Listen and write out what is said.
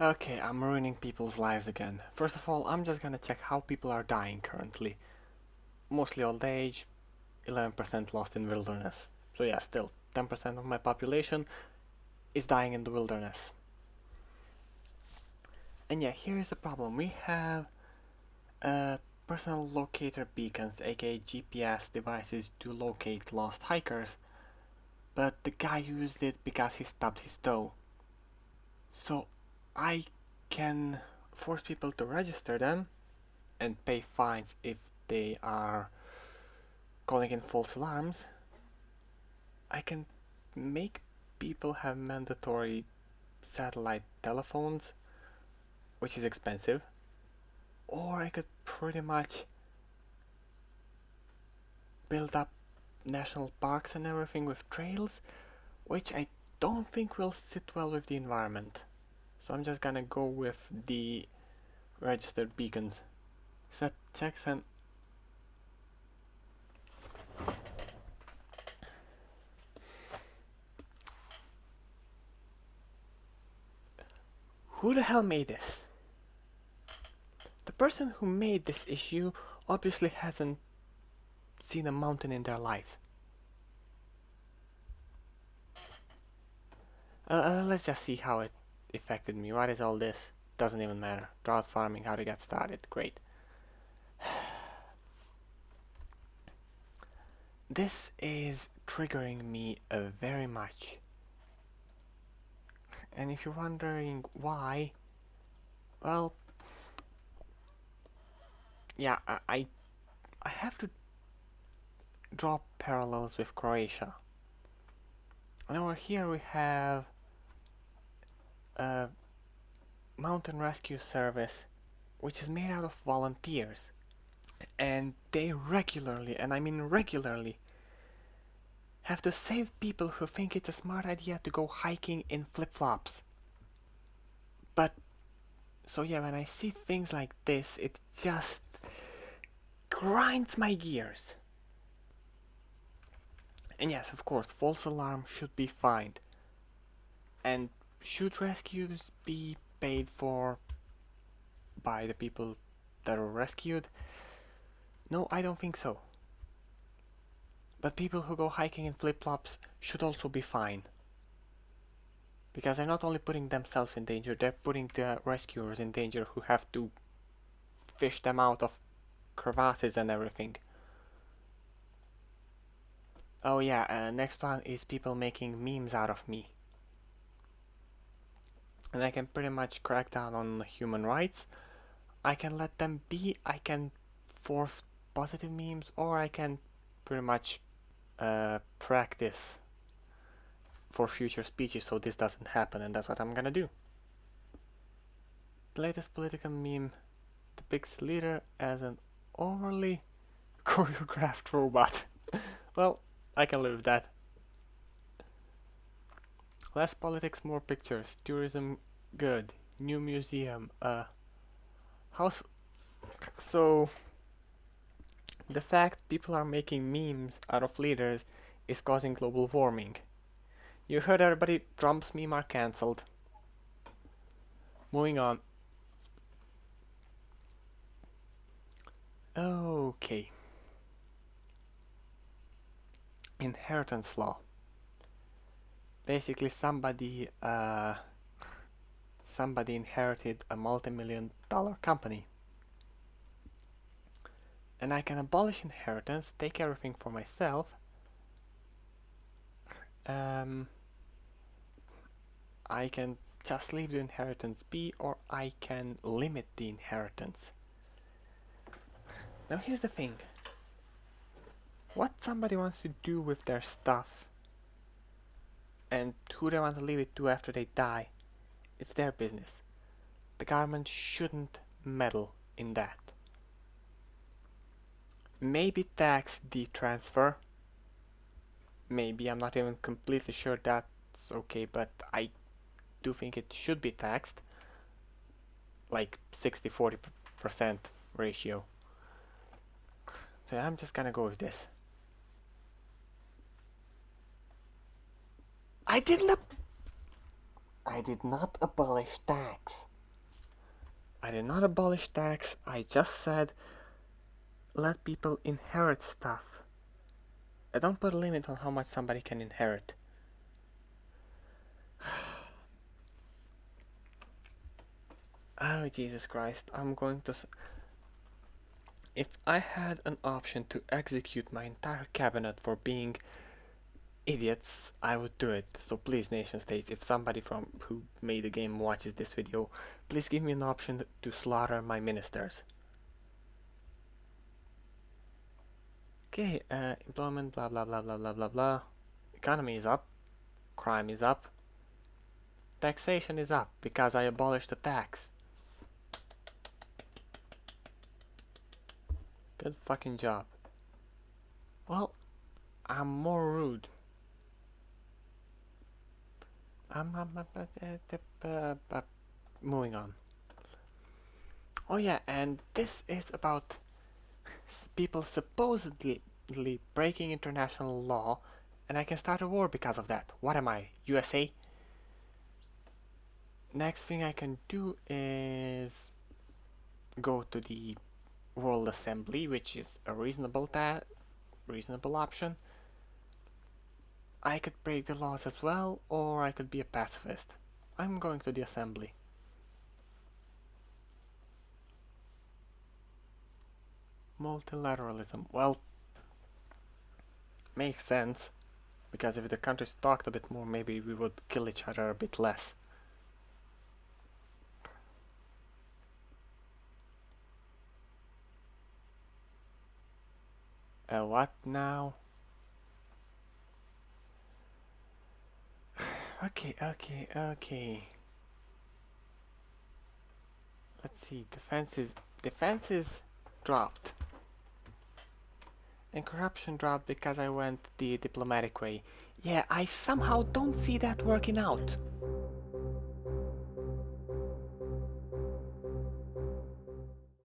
Okay, I'm ruining people's lives again. First of all, I'm just gonna check how people are dying currently. Mostly old age, 11% lost in wilderness. So yeah, still, 10% of my population is dying in the wilderness. And yeah, here's the problem. We have personal locator beacons, aka GPS devices to locate lost hikers, but the guy used it because he stubbed his toe. So I can force people to register them and pay fines if they are calling in false alarms. I can make people have mandatory satellite telephones, which is expensive, or I could pretty much build up national parks and everything with trails, which I don't think will sit well with the environment. So I'm just gonna go with the registered beacons. Set checks and who the hell made this? The person who made this issue obviously hasn't seen a mountain in their life. Let's just see how it affected me. What is all this? Doesn't even matter. Drought farming, how to get started. Great. This is triggering me very much. And if you're wondering why, well, yeah, I have to draw parallels with Croatia. And over here we have a mountain rescue service which is made out of volunteers. And they regularly, and I mean regularly, have to save people who think it's a smart idea to go hiking in flip-flops. But, so yeah, when I see things like this, it just grinds my gears. And yes, of course, false alarm should be fined. And should rescues be paid for by the people that were rescued? No, I don't think so. But people who go hiking in flip-flops should also be fined. Because they're not only putting themselves in danger, they're putting the rescuers in danger who have to fish them out of crevasses and everything. Oh yeah, next one is people making memes out of me. And I can pretty much crack down on human rights. I can let them be, I can force positive memes, or I can pretty much practice for future speeches so this doesn't happen, and that's what I'm gonna do. The latest political meme depicts leader as an overly choreographed robot. Well, I can live with that. Less politics, more pictures. Tourism, good. New museum, house. So, the fact people are making memes out of leaders is causing global warming. You heard everybody, Trump's meme are cancelled. Moving on. Okay. Inheritance law. Basically, somebody inherited a multi-million-dollar company. And I can abolish inheritance, take everything for myself. I can just leave the inheritance be, or I can limit the inheritance. Now here's the thing. What somebody wants to do with their stuff and who they want to leave it to after they die, it's their business. The government shouldn't meddle in that. Maybe tax the transfer. Maybe, I'm not even completely sure that's okay, but I do think it should be taxed. Like 60-40% ratio. So I'm just gonna go with this. I did not abolish tax. I did not abolish tax, I just said let people inherit stuff. I don't put a limit on how much somebody can inherit. Oh, Jesus Christ, I'm going to... If I had an option to execute my entire cabinet for being idiots, I would do it. So please, NationStates, if somebody from who made the game watches this video, please give me an option to slaughter my ministers. Okay, employment, blah blah blah blah blah blah blah. Economy is up, crime is up, taxation is up because I abolished the tax. Good fucking job. Well, I'm more rude. Moving on. Oh yeah, and this is about people supposedly breaking international law, and I can start a war because of that. What am I, USA? Next thing I can do is go to the World Assembly, which is a reasonable option. I could break the laws as well, or I could be a pacifist. I'm going to the Assembly. Multilateralism. Well, makes sense, because if the countries talked a bit more, maybe we would kill each other a bit less. What now? Okay. Let's see, defenses dropped. And corruption dropped because I went the diplomatic way. Yeah, I somehow don't see that working out.